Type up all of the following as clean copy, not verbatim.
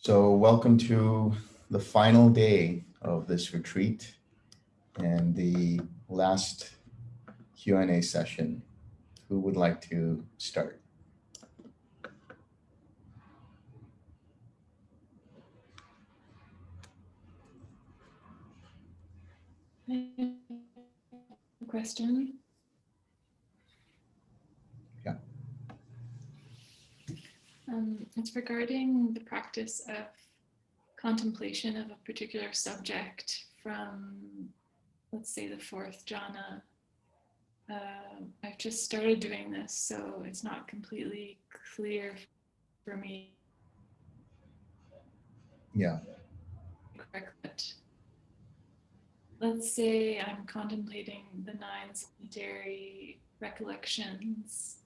So welcome to the final day of this retreat and the last Q&A session. Who would like to start? Question. Yeah. It's regarding the practice of contemplation of a particular subject from, let's say, the fourth jhana. I've just started doing this, so it's not completely clear for me. Yeah. Correct. Let's say I'm contemplating the 9 solitary recollections.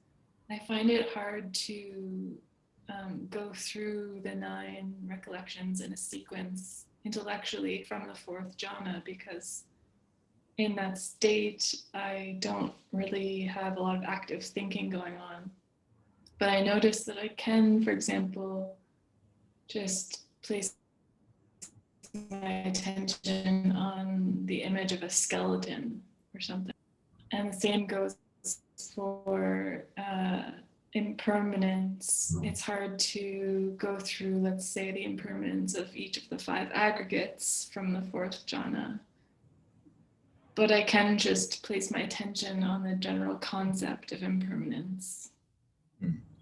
I find it hard to go through the 9 recollections in a sequence intellectually from the fourth jhana, because in that state I don't really have a lot of active thinking going on. But I notice that I can, for example, just place my attention on the image of a skeleton or something. And the same goes for impermanence. It's hard to go through, let's say, the impermanence of each of the 5 aggregates from the fourth jhana. But I can just place my attention on the general concept of impermanence.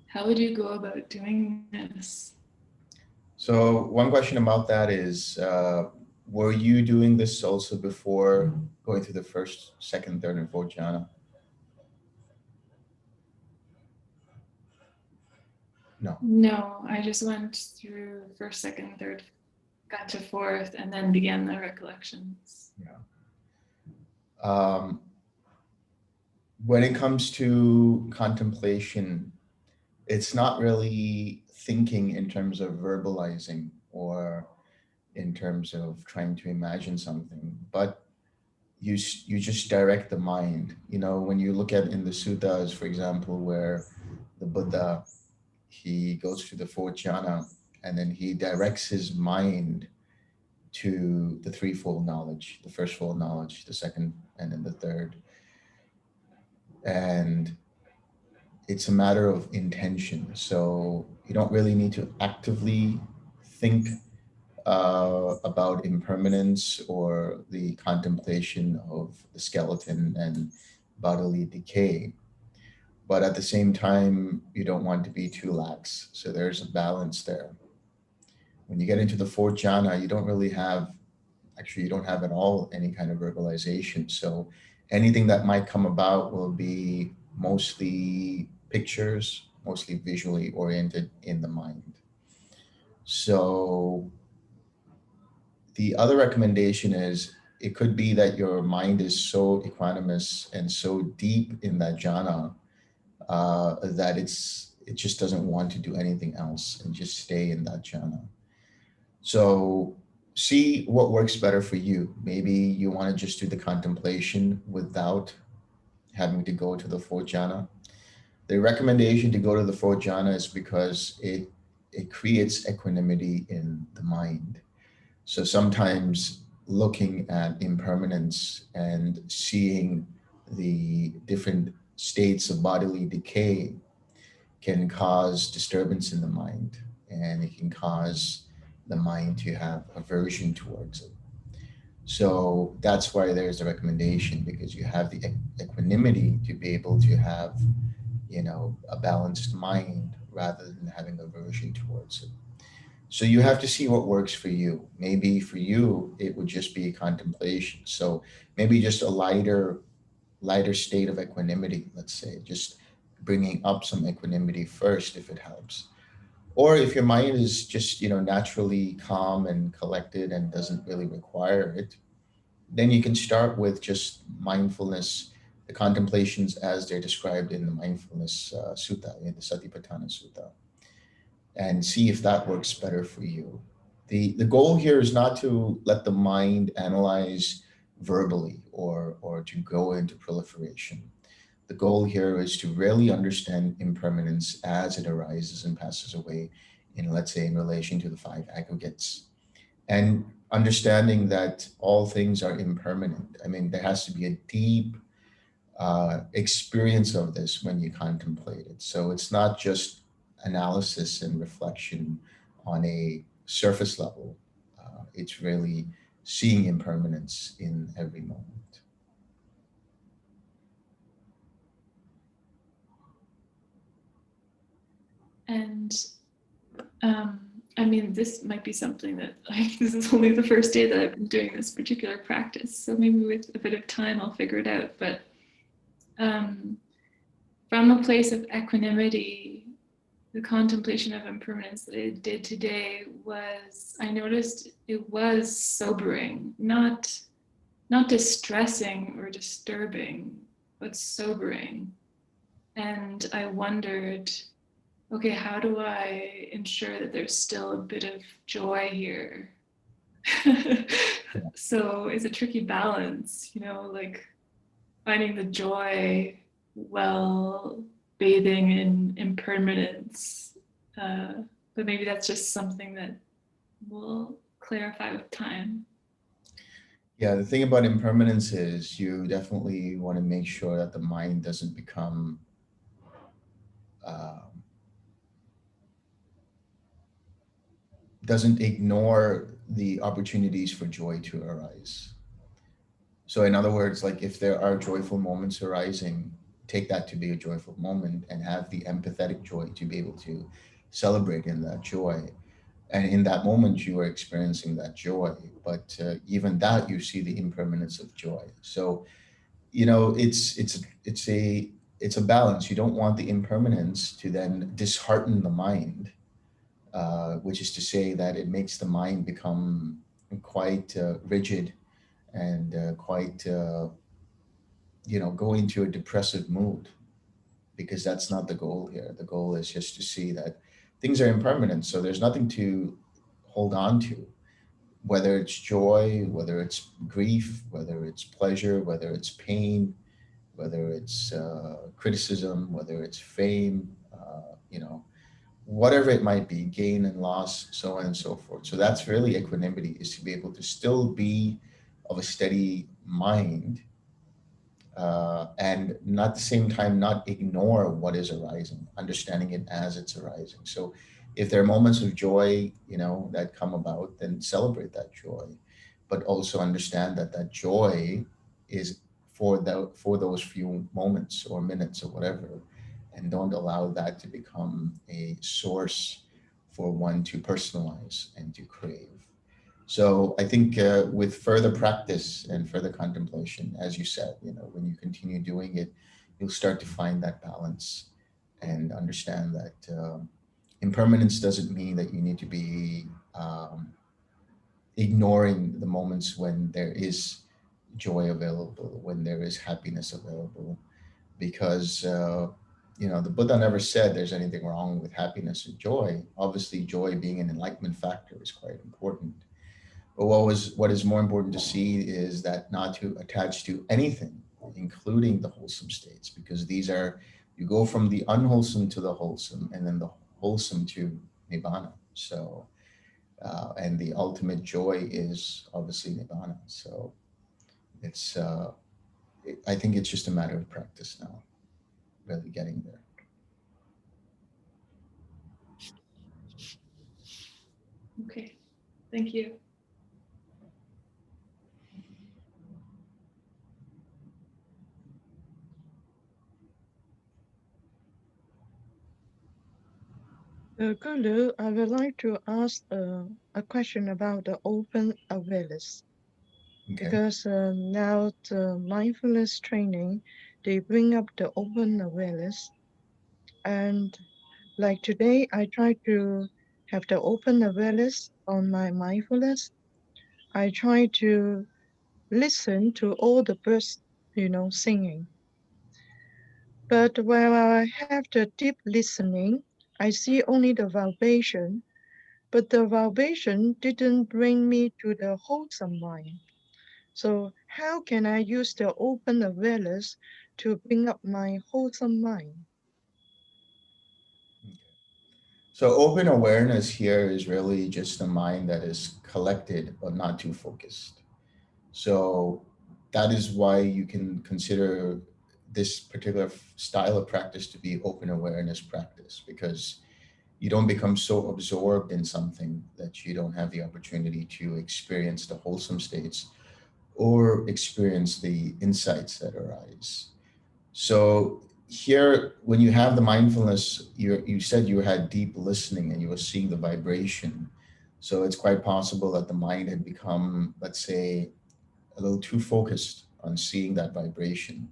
How would you go about doing this? So one question about that is, were you doing this also before going through the first, second, third, and fourth jhana? No. No, I just went through first, second, third, got to fourth, and then began the recollections. Yeah. When it comes to contemplation, it's not really thinking in terms of verbalizing or in terms of trying to imagine something, but you just direct the mind. You know, when you look at in the suttas, for example, where the Buddha, he goes through the fourth jhana and then he directs his mind to the threefold knowledge, the first fold knowledge, the second, and then the third. And it's a matter of intention. So you don't really need to actively think about impermanence or the contemplation of the skeleton and bodily decay. But at the same time, you don't want to be too lax. So there's a balance there. When you get into the fourth jhana, you don't really have, actually, you don't have at all any kind of verbalization. So anything that might come about will be mostly pictures, mostly visually oriented in the mind. So the other recommendation is, it could be that your mind is so equanimous and so deep in that jhana that it just doesn't want to do anything else and just stay in that jhana. So see what works better for you. Maybe you want to just do the contemplation without having to go to the fourth jhana. The recommendation to go to the fourth jhana is because it creates equanimity in the mind. So sometimes looking at impermanence and seeing the different states of bodily decay can cause disturbance in the mind, and it can cause the mind to have aversion towards it. So that's why there's a recommendation, because you have the equanimity to be able to have, a balanced mind rather than having aversion towards it. So you have to see what works for you. Maybe for you, it would just be contemplation. So maybe just a lighter state of equanimity, let's say, just bringing up some equanimity first, if it helps. Or if your mind is just, naturally calm and collected and doesn't really require it, then you can start with just mindfulness, the contemplations as they're described in the Mindfulness Sutta, in the Satipatthana Sutta, and see if that works better for you. The goal here is not to let the mind analyze verbally or to go into proliferation. The goal here is to really understand impermanence as it arises and passes away in, let's say, in relation to the five aggregates. And understanding that all things are impermanent. I mean, there has to be a deep experience of this when you contemplate it. So it's not just analysis and reflection on a surface level. It's really seeing impermanence in every moment. And I mean, this might be something that this is only the first day that I've been doing this particular practice. So maybe with a bit of time, I'll figure it out. But from a place of equanimity, the contemplation of impermanence that I did today was, I noticed it was sobering, not distressing or disturbing, but sobering. And I wondered, okay, how do I ensure that there's still a bit of joy here? So it's a tricky balance, like finding the joy while bathing in impermanence. But maybe that's just something that we'll clarify with time. Yeah, the thing about impermanence is you definitely want to make sure that the mind doesn't become um, doesn't ignore the opportunities for joy to arise. So, in other words, like if there are joyful moments arising, take that to be a joyful moment and have the empathetic joy to be able to celebrate in that joy. And in that moment, you are experiencing that joy. But even that, you see the impermanence of joy. So, it's a balance. You don't want the impermanence to then dishearten the mind, which is to say that it makes the mind become quite rigid and quite go into a depressive mood, because that's not the goal here. The goal is just to see that things are impermanent, so there's nothing to hold on to, whether it's joy, whether it's grief, whether it's pleasure, whether it's pain, whether it's criticism, whether it's fame, whatever it might be, gain and loss, so on and so forth. So that's really equanimity, is to be able to still be of a steady mind, and not at the same time not ignore what is arising, understanding it as it's arising. So if there are moments of joy, that come about, then celebrate that joy, but also understand that that joy is for those few moments or minutes or whatever, and don't allow that to become a source for one to personalize and to crave. So I think with further practice and further contemplation, as you said, when you continue doing it, you'll start to find that balance and understand that impermanence doesn't mean that you need to be ignoring the moments when there is joy available, when there is happiness available, because the Buddha never said there's anything wrong with happiness and joy. Obviously, joy being an enlightenment factor is quite important. But what is more important to see is that not to attach to anything, including the wholesome states, because these are, you go from the unwholesome to the wholesome, and then the wholesome to nibbana. So, and the ultimate joy is obviously nibbana. So it's, I think it's just a matter of practice now, really getting there. Okay, thank you. Guru, I would like to ask a question about the open awareness. Okay. Because now the mindfulness training, they bring up the open awareness. And like today, I try to have the open awareness on my mindfulness. I try to listen to all the birds, singing. But while I have the deep listening, I see only the vibration, but the vibration didn't bring me to the wholesome mind. So how can I use the open awareness to bring up my wholesome mind? Okay. So open awareness here is really just a mind that is collected but not too focused. So that is why you can consider this particular style of practice to be open awareness practice, because you don't become so absorbed in something that you don't have the opportunity to experience the wholesome states or experience the insights that arise. So here, when you have the mindfulness, you said you had deep listening and you were seeing the vibration. So it's quite possible that the mind had become, let's say, a little too focused on seeing that vibration.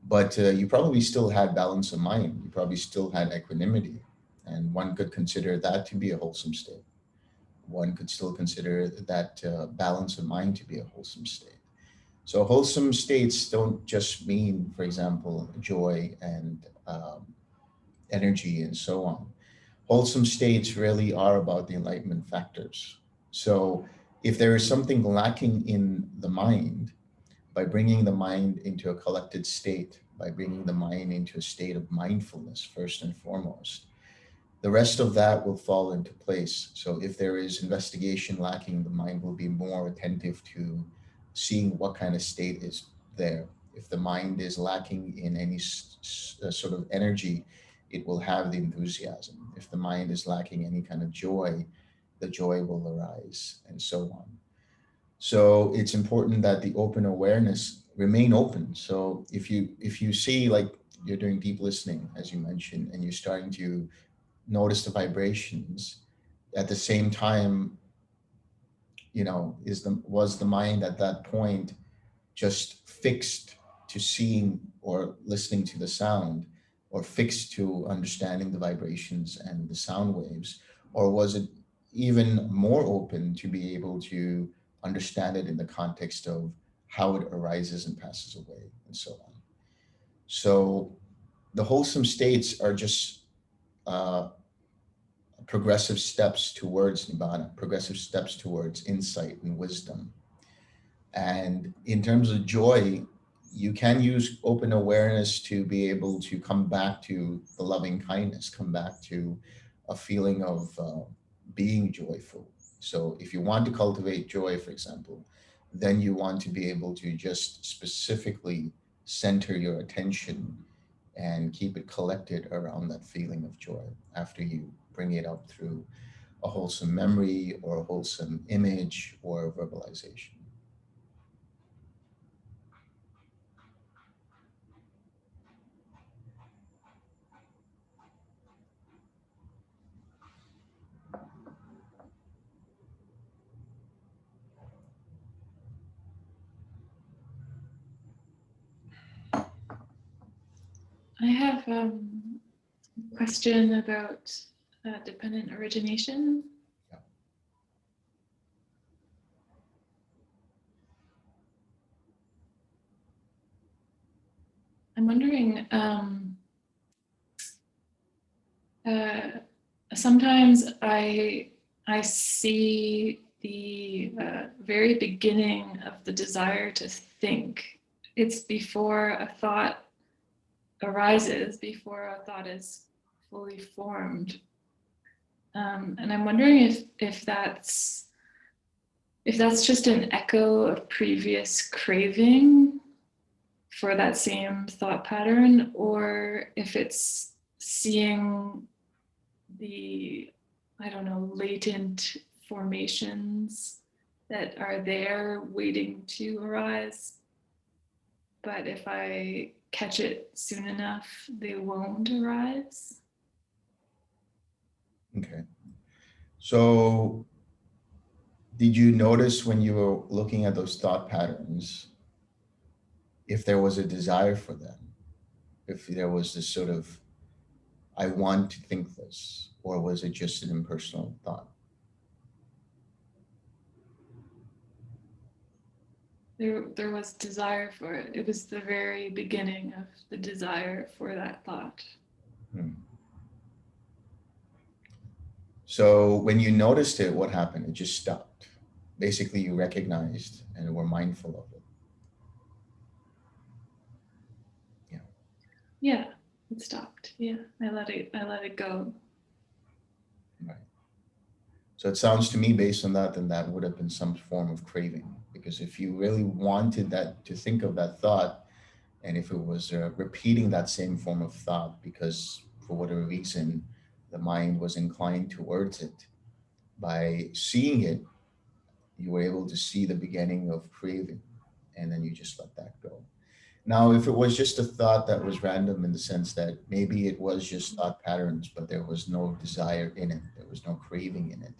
But you probably still had balance of mind. You probably still had equanimity. And one could consider that to be a wholesome state. One could still consider that balance of mind to be a wholesome state. So wholesome states don't just mean, for example, joy and energy and so on. Wholesome states really are about the enlightenment factors. So if there is something lacking in the mind, by bringing the mind into a collected state, by bringing the mind into a state of mindfulness, first and foremost, the rest of that will fall into place. So if there is investigation lacking, the mind will be more attentive to seeing what kind of state is there. If the mind is lacking in any sort of energy, it will have the enthusiasm. If the mind is lacking any kind of joy, the joy will arise, and so on. So it's important that the open awareness remain open. So if you see, like, you're doing deep listening, as you mentioned, and you're starting to notice the vibrations, at the same time, was the mind at that point just fixed to seeing or listening to the sound, or fixed to understanding the vibrations and the sound waves, or was it even more open to be able to understand it in the context of how it arises and passes away, and so on? So the wholesome states are just uh, progressive steps towards nibbana, progressive steps towards insight and wisdom. And in terms of joy, you can use open awareness to be able to come back to the loving kindness, come back to a feeling of being joyful. So if you want to cultivate joy, for example, then you want to be able to just specifically center your attention and keep it collected around that feeling of joy after you bring it up through a wholesome memory or a wholesome image or verbalization. I have a question about dependent origination. Yeah. I'm wondering, sometimes I see the very beginning of the desire to think. It's before a thought arises, before a thought is fully formed. And I'm wondering if that's just an echo of previous craving for that same thought pattern, or if it's seeing the, I don't know, latent formations that are there waiting to arise. But if I catch it soon enough, they won't arise. Okay. So did you notice when you were looking at those thought patterns, if there was a desire for them, if there was this sort of, I want to think this, or was it just an impersonal thought? There was desire for it. It was the very beginning of the desire for that thought. Hmm. So when you noticed it, what happened? It just stopped. Basically, you recognized and were mindful of it. Yeah, it stopped. Yeah, I let it go. So it sounds to me, based on that, then that would have been some form of craving. Because if you really wanted that to think of that thought, and if it was repeating that same form of thought because for whatever reason the mind was inclined towards it, by seeing it, you were able to see the beginning of craving, and then you just let that go. Now, if it was just a thought that was random in the sense that maybe it was just thought patterns, but there was no desire in it, there was no craving in it,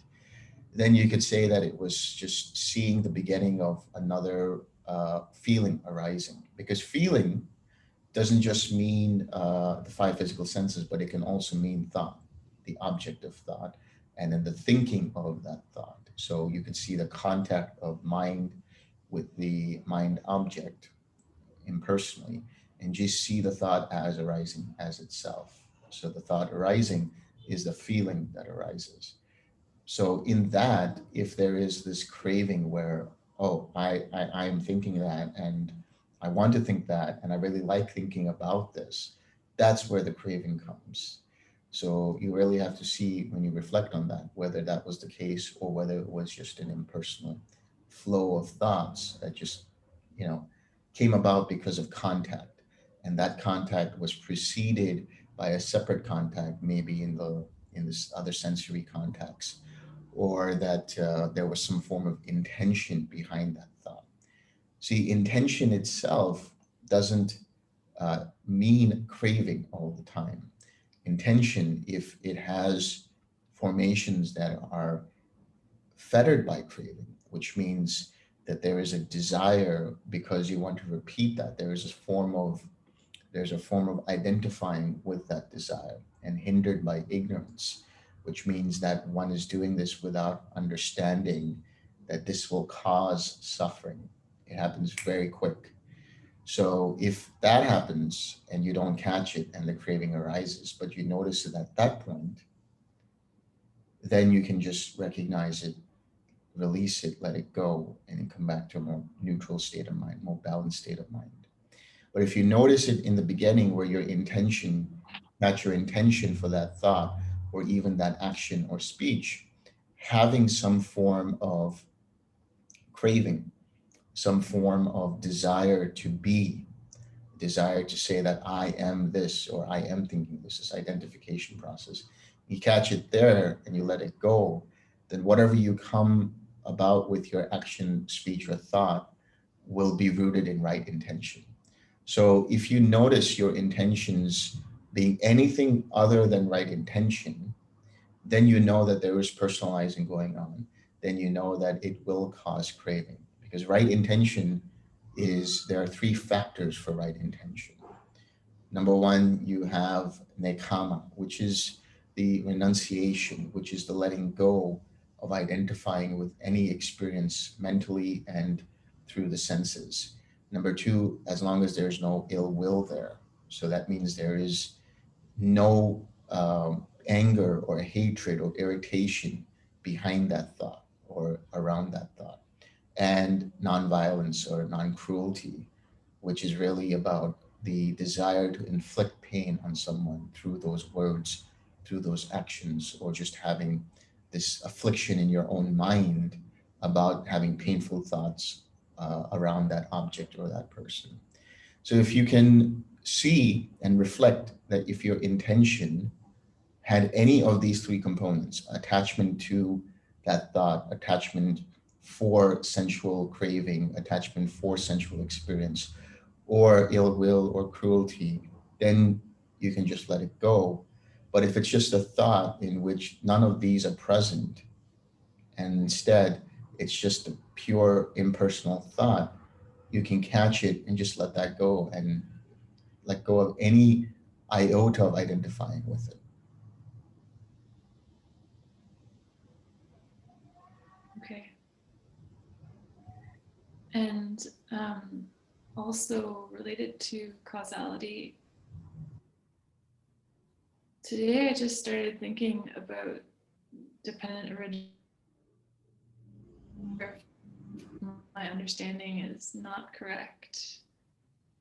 then you could say that it was just seeing the beginning of another feeling arising. Because feeling doesn't just mean the five physical senses, but it can also mean thought, the object of thought, and then the thinking of that thought. So you can see the contact of mind with the mind object impersonally, and just see the thought as arising as itself. So the thought arising is the feeling that arises. So in that, if there is this craving where, oh, I'm thinking that, and I want to think that, and I really like thinking about this, that's where the craving comes. So you really have to see, when you reflect on that, whether that was the case or whether it was just an impersonal flow of thoughts that just, you know, came about because of contact. And that contact was preceded by a separate contact, maybe in this other sensory context, or that there was some form of intention behind that thought. See, intention itself doesn't mean craving all the time. Intention, if it has formations that are fettered by craving, which means that there is a desire because you want to repeat that, there's a form of identifying with that desire, and hindered by ignorance, which means that one is doing this without understanding that this will cause suffering. It happens very quick. So if that happens and you don't catch it and the craving arises, but you notice it at that point, then you can just recognize it, release it, let it go, and then come back to a more neutral state of mind, more balanced state of mind. But if you notice it in the beginning where your intention, not your intention for that thought or even that action or speech, having some form of craving, some form of desire to be, desire to say that I am this or I am thinking this identification process, you catch it there and you let it go, then whatever you come about with your action, speech, or thought will be rooted in right intention. So if you notice your intentions being anything other than right intention, then you know that there is personalizing going on. Then you know that it will cause craving. Because right intention is, there are three factors for right intention. Number one, you have nekama, which is the renunciation, which is the letting go of identifying with any experience mentally and through the senses. Number two, as long as there's no ill will there. So that means there is no anger or hatred or irritation behind that thought or around that thought. And nonviolence or non-cruelty, which is really about the desire to inflict pain on someone through those words, through those actions, or just having this affliction in your own mind about having painful thoughts around that object or that person. So if you can see and reflect that if your intention had any of these three components, attachment to that thought, attachment for sensual craving, attachment for sensual experience, or ill will or cruelty, then you can just let it go. But if it's just a thought in which none of these are present, and instead it's just a pure impersonal thought, you can catch it and just let that go and let go of any iota of identifying with it. Okay. And also related to causality, today I just started thinking about dependent origination. My understanding is not correct.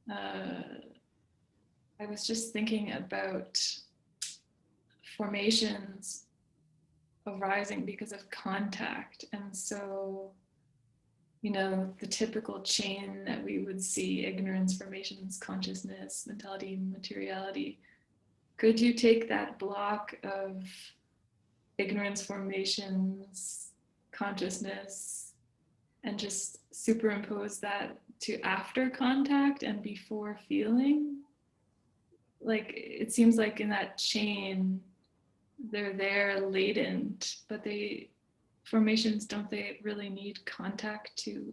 I was just thinking about formations arising because of contact. And so, you know, the typical chain that we would see: ignorance, formations, consciousness, mentality, materiality. Could you take that block of ignorance, formations, consciousness, and just superimpose that to after contact and before feeling? Like, it seems like in that chain, they're there latent, but formations, don't they really need contact to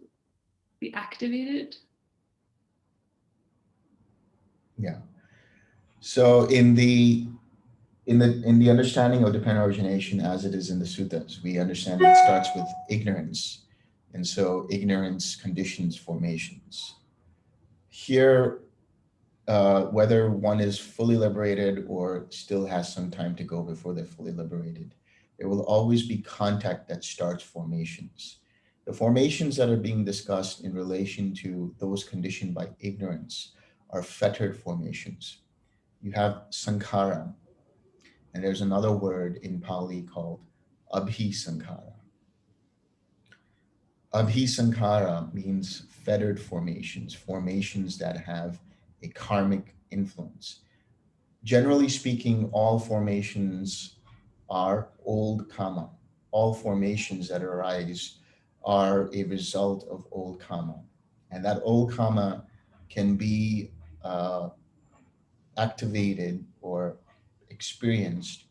be activated? Yeah. So in the understanding of dependent origination as it is in the suttas, we understand that it starts with ignorance. And so ignorance conditions formations. Here, whether one is fully liberated or still has some time to go before they're fully liberated, there will always be contact that starts formations. The formations that are being discussed in relation to those conditioned by ignorance are fettered formations. You have sankhara, and there's another word in Pali called abhisankhara. Abhisankhara means fettered formations, formations that have a karmic influence. Generally speaking, all formations are old karma. All formations that arise are a result of old karma. And that old karma can be activated or experienced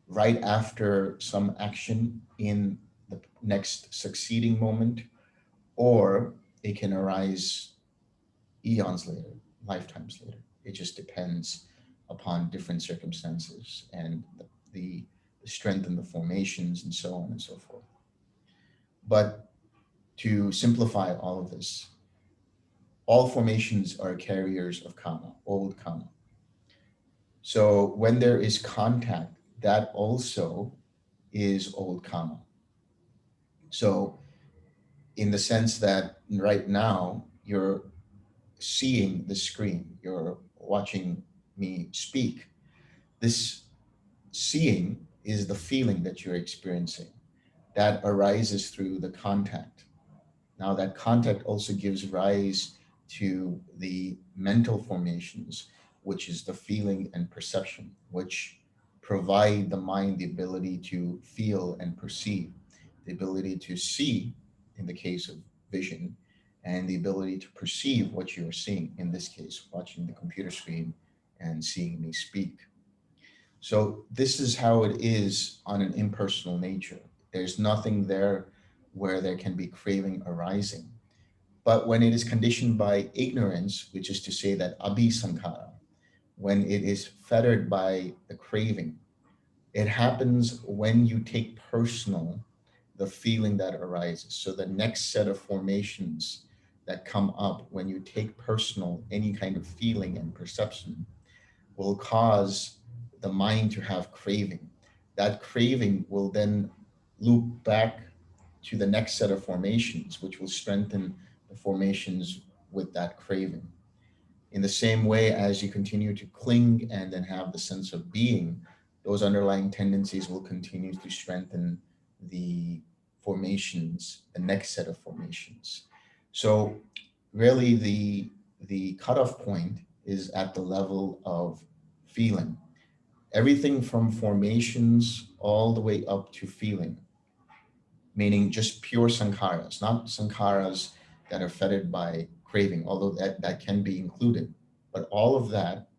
right after some action in the next succeeding moment, or it can arise eons later, lifetimes later. It just depends upon different circumstances and the strength in the formations and so on and so forth. But to simplify all of this, all formations are carriers of karma, old karma. So when there is contact, that also is old karma. So in the sense that right now you're seeing the screen, you're watching me speak, this seeing is the feeling that you're experiencing that arises through the contact. Now that contact also gives rise to the mental formations, which is the feeling and perception, which provide the mind the ability to feel and perceive, the ability to see in the case of vision, and the ability to perceive what you are seeing, in this case, watching the computer screen and seeing me speak. So this is how it is on an impersonal nature. There's nothing there where there can be craving arising. But when it is conditioned by ignorance, which is to say that abhisankhara, when it is fettered by the craving, it happens when you take personal the feeling that arises. So the next set of formations that come up when you take personal any kind of feeling and perception will cause the mind to have craving. That craving will then loop back to the next set of formations, which will strengthen the formations with that craving. In the same way as you continue to cling and then have the sense of being, those underlying tendencies will continue to strengthen the formations, the next set of formations. So really the cutoff point is at the level of feeling. Everything from formations all the way up to feeling, meaning just pure sankharas, not sankharas that are fettered by craving, although that can be included. But all of that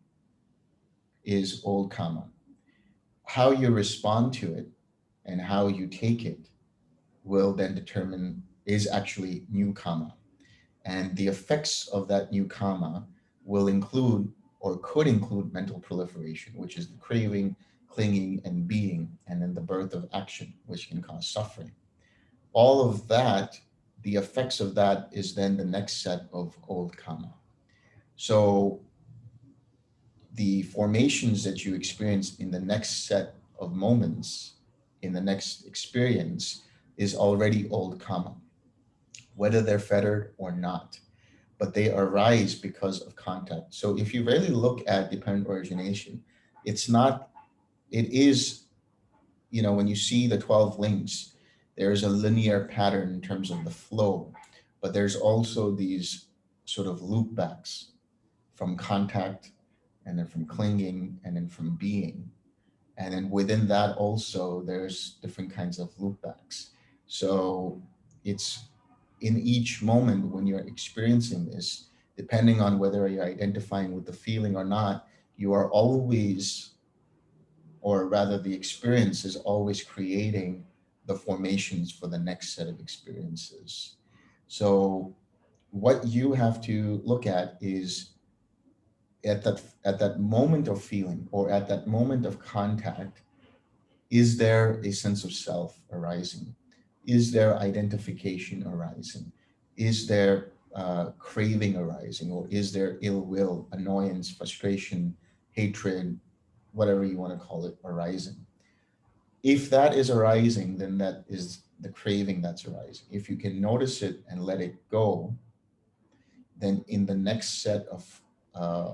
is old karma. How you respond to it and how you take it will then determine is actually new karma. And the effects of that new karma will include or could include mental proliferation, which is the craving, clinging, and being, and then the birth of action, which can cause suffering. All of that, the effects of that is then the next set of old karma. So the formations that you experience in the next set of moments, in the next experience, is already old karma, whether they're fettered or not, but they arise because of contact. So if you really look at dependent origination, it's not, it is when you see the 12 links, there's a linear pattern in terms of the flow, but there's also these sort of loopbacks from contact, and then from clinging, and then from being. And then within that also, there's different kinds of loopbacks. So it's in each moment when you're experiencing this, depending on whether you're identifying with the feeling or not, you are always, or rather the experience is always creating the formations for the next set of experiences. So what you have to look at is at that moment of feeling, or at that moment of contact, is there a sense of self arising? Is there identification arising? Is there craving arising? Or is there ill will, annoyance, frustration, hatred, whatever you want to call it, arising? If that is arising, then that is the craving that's arising. If you can notice it and let it go, then in the next set of uh,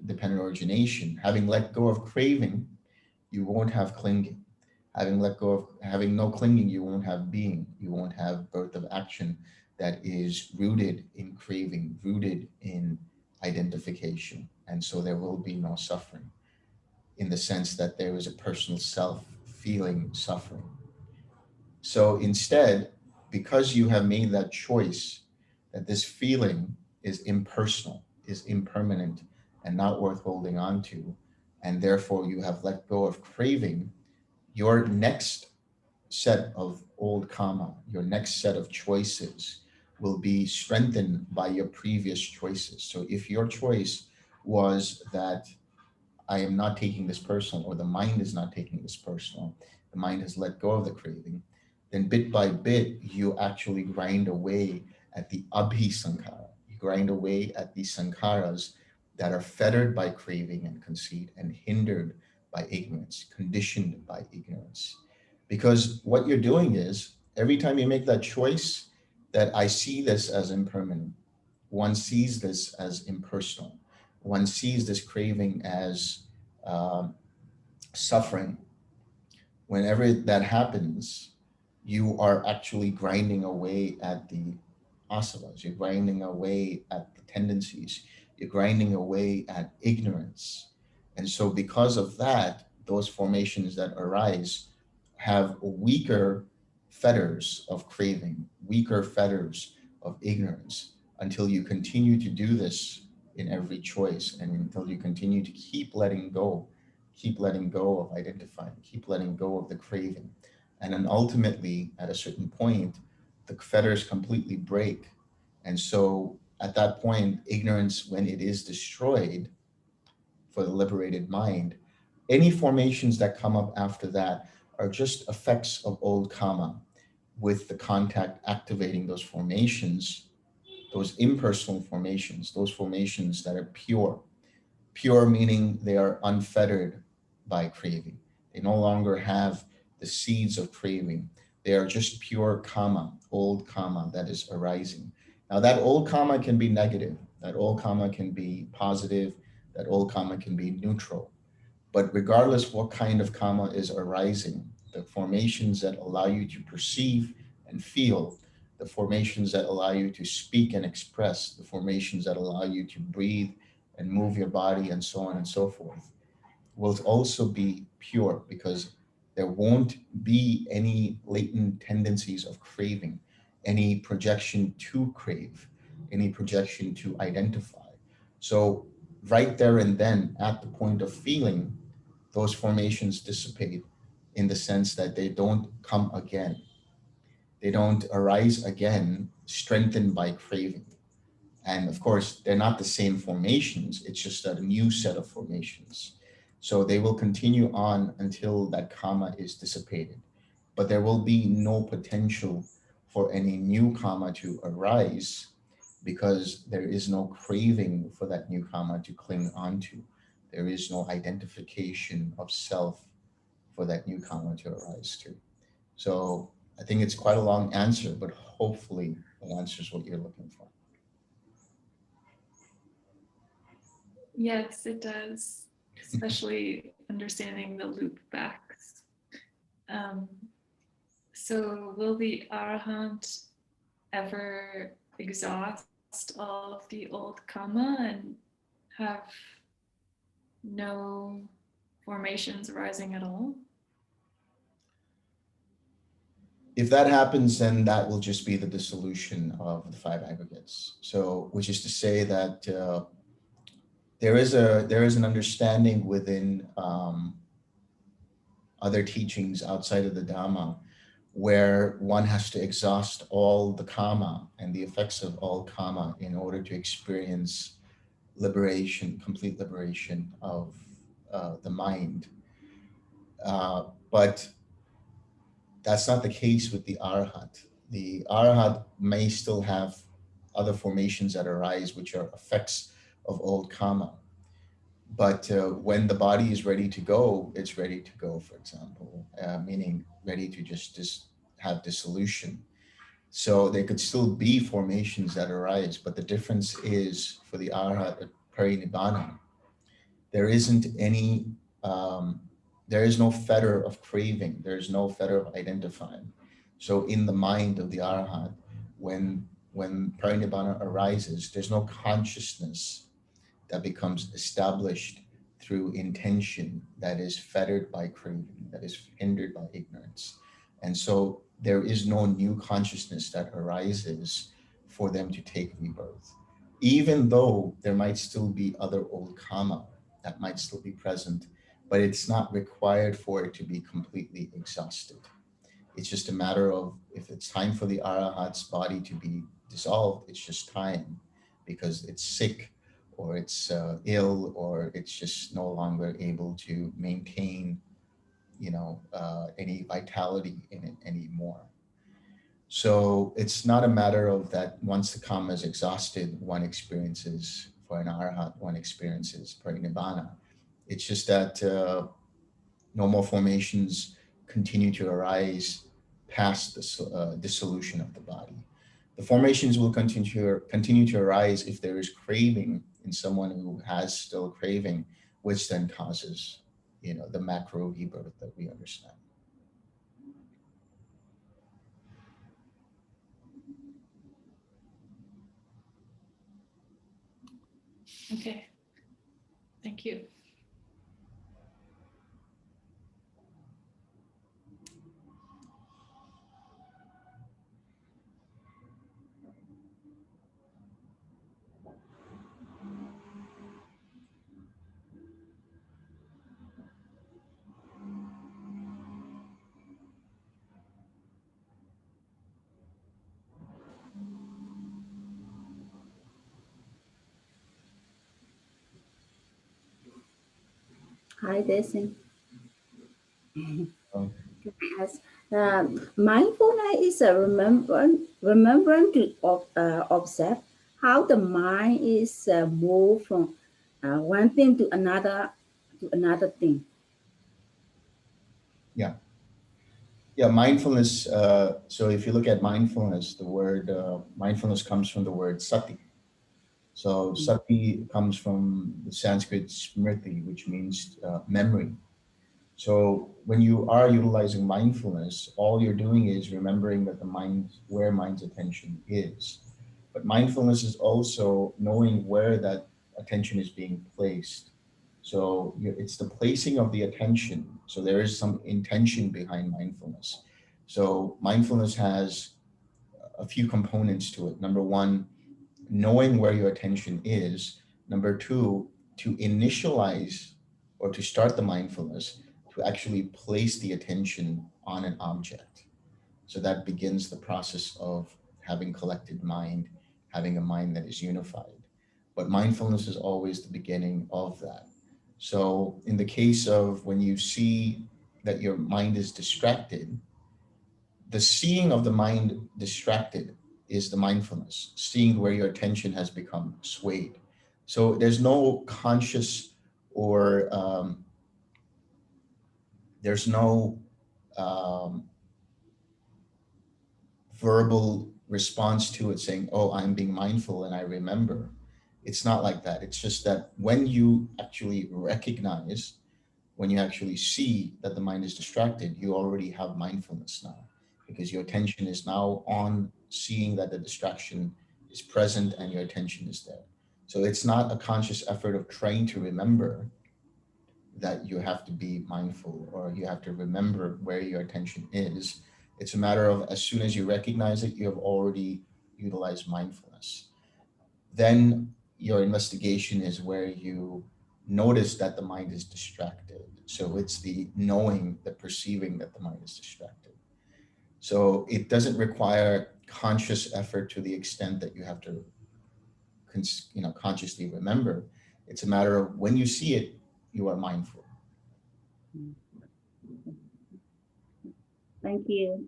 dependent origination, having let go of craving, you won't have clinging. Having let go of, having no clinging, you won't have being. You won't have birth of action that is rooted in craving, rooted in identification. And so there will be no suffering, in the sense that there is a personal self feeling suffering. So instead, because you have made that choice that this feeling is impersonal, is impermanent, and not worth holding on to, and therefore you have let go of craving, your next set of old karma, your next set of choices will be strengthened by your previous choices. So if your choice was that I am not taking this personal, or the mind is not taking this personal, the mind has let go of the craving, then bit by bit, you actually grind away at the abhisankara. You grind away at the sankharas that are fettered by craving and conceit, and hindered by ignorance, conditioned by ignorance. Because what you're doing is, every time you make that choice, that I see this as impermanent, one sees this as impersonal, one sees this craving as um, suffering. Whenever that happens, you are actually grinding away at the asavas, you're grinding away at the tendencies, you're grinding away at ignorance. And so, because of that, those formations that arise have weaker fetters of craving, weaker fetters of ignorance, until you continue to do this in every choice, and until you continue to keep letting go of identifying, keep letting go of the craving. And then ultimately, at a certain point, the fetters completely break. And so at that point, ignorance, when it is destroyed for the liberated mind, any formations that come up after that are just effects of old karma, with the contact activating those formations, those impersonal formations, those formations that are pure. Pure meaning they are unfettered by craving. They no longer have the seeds of craving. They are just pure karma, old karma that is arising. Now, that old karma can be negative, that old karma can be positive, that old karma can be neutral. But regardless what kind of karma is arising, the formations that allow you to perceive and feel, the formations that allow you to speak and express, the formations that allow you to breathe and move your body, and so on and so forth, will also be pure, because there won't be any latent tendencies of craving, any projection to crave, any projection to identify. So, right there and then, at the point of feeling, those formations dissipate, in the sense that they don't come again. They don't arise again, strengthened by craving. And of course, they're not the same formations, it's just a new set of formations. So they will continue on until that karma is dissipated. But there will be no potential for any new karma to arise, because there is no craving for that new karma to cling onto. There is no identification of self for that new karma to arise to. So I think it's quite a long answer, but hopefully it answers what you're looking for. Yes, it does, especially understanding the loop backs. So will the Arahant ever exhaust all of the old karma and have no formations arising at all? If that happens, then that will just be the dissolution of the five aggregates. So, which is to say that there is an understanding within other teachings outside of the Dhamma, where one has to exhaust all the karma and the effects of all karma in order to experience liberation, complete liberation of the mind. But that's not the case with the Arhat. The Arhat may still have other formations that arise, which are effects of old karma. But when the body is ready to go, it's ready to go, for example, meaning ready to just have dissolution. So there could still be formations that arise, but the difference is for the Arhat Parinibbana, there isn't any, there is no fetter of craving, there is no fetter of identifying. So in the mind of the Arhat, when Parinibbana arises, there's no consciousness that becomes established through intention that is fettered by craving, that is hindered by ignorance. And so there is no new consciousness that arises for them to take rebirth, even though there might still be other old karma that might still be present, but it's not required for it to be completely exhausted. It's just a matter of if it's time for the Arahat's body to be dissolved, it's just time because it's sick or it's ill or it's just no longer able to maintain, any vitality in it anymore. So it's not a matter of that once the karma is exhausted, one experiences, for an Arahat, one experiences parinibbana. It's just that no more formations continue to arise past the dissolution of the body. The formations will continue to arise if there is craving in someone who has still craving, which then causes, the macro rebirth that we understand. Okay, thank you. Hi, Delson. Um, Yes. Mindfulness is a remembrance to observe how the mind is moved from one thing to another thing. yeah. Yeah, mindfulness. So if you look at mindfulness, the word mindfulness comes from the word sati. So sati comes from the Sanskrit smriti, which means memory. So when you are utilizing mindfulness, all you're doing is remembering that the mind, where mind's attention is. But mindfulness is also knowing where that attention is being placed. So it's the placing of the attention. So there is some intention behind mindfulness. So mindfulness has a few components to it. Number one, knowing where your attention is. Number two, to initialize or to start the mindfulness, to actually place the attention on an object. So that begins the process of having collected mind, having a mind that is unified. But mindfulness is always the beginning of that. So in the case of when you see that your mind is distracted, the seeing of the mind distracted is the mindfulness, seeing where your attention has become swayed. So there's no conscious or there's no um, verbal response to it saying, oh, I'm being mindful and I remember. It's not like that. It's just that when you actually recognize when you actually see that the mind is distracted, you already have mindfulness now, because your attention is now on seeing that the distraction is present and your attention is there. So it's not a conscious effort of trying to remember that you have to be mindful or you have to remember where your attention is. It's a matter of, as soon as you recognize it, you have already utilized mindfulness. Then your investigation is where you notice that the mind is distracted. So it's the knowing, the perceiving that the mind is distracted. So it doesn't require conscious effort to the extent that you have to consciously remember. It's a matter of, when you see it, you are mindful. Thank you.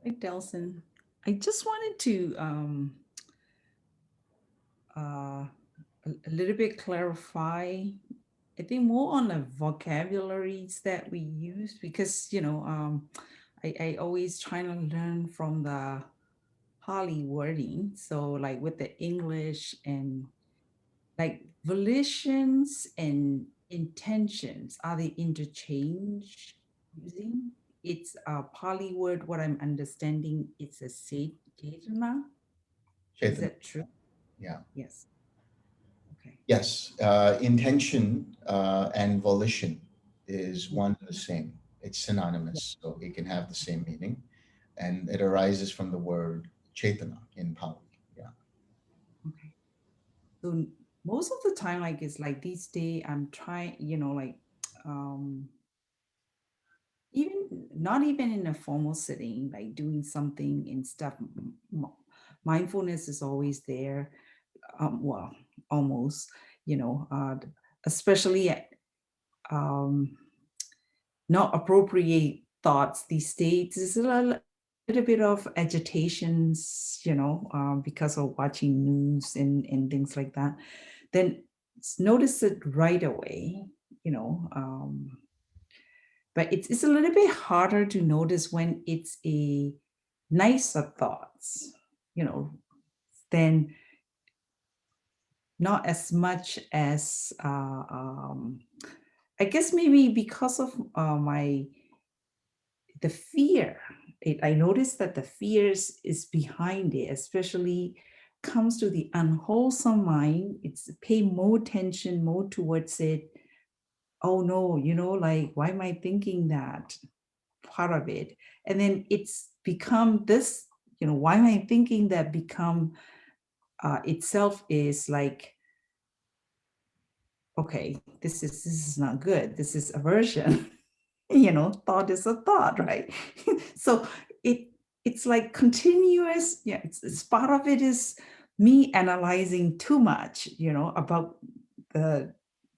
Hey, Delson. I just wanted to a little bit clarify, I think more on the vocabularies that we use, because, I always try to learn from the Pali wording. So like with the English, and like volitions and intentions, are they interchange using? It's a Pali word, what I'm understanding, it's a Chetana. Is Chaitanya. that true? Yeah. Yes. Okay. Yes. Intention and volition is one and the same. It's synonymous, so it can have the same meaning. And it arises from the word Chaitana in Pali. Yeah. Okay. So most of the time, like it's like these days, I'm trying, um, even not even in a formal setting, like doing something and stuff. Mindfulness is always there. Well, almost, especially um, not appropriate thoughts these days. There's a little bit of agitations, because of watching news and things like that. Then notice it right away, but it's a little bit harder to notice when it's a nicer thoughts, than not as much as I guess maybe because of the fear. I noticed that the fears is behind it, especially comes to the unwholesome mind. It's pay more attention, more towards it. Oh no, like, why am I thinking that? Part of it. And then it's become this, why am I thinking that, become itself is like, okay, this is not good. This is aversion. Thought is a thought, right? So it's like continuous. Yeah, it's part of it is me analyzing too much, about the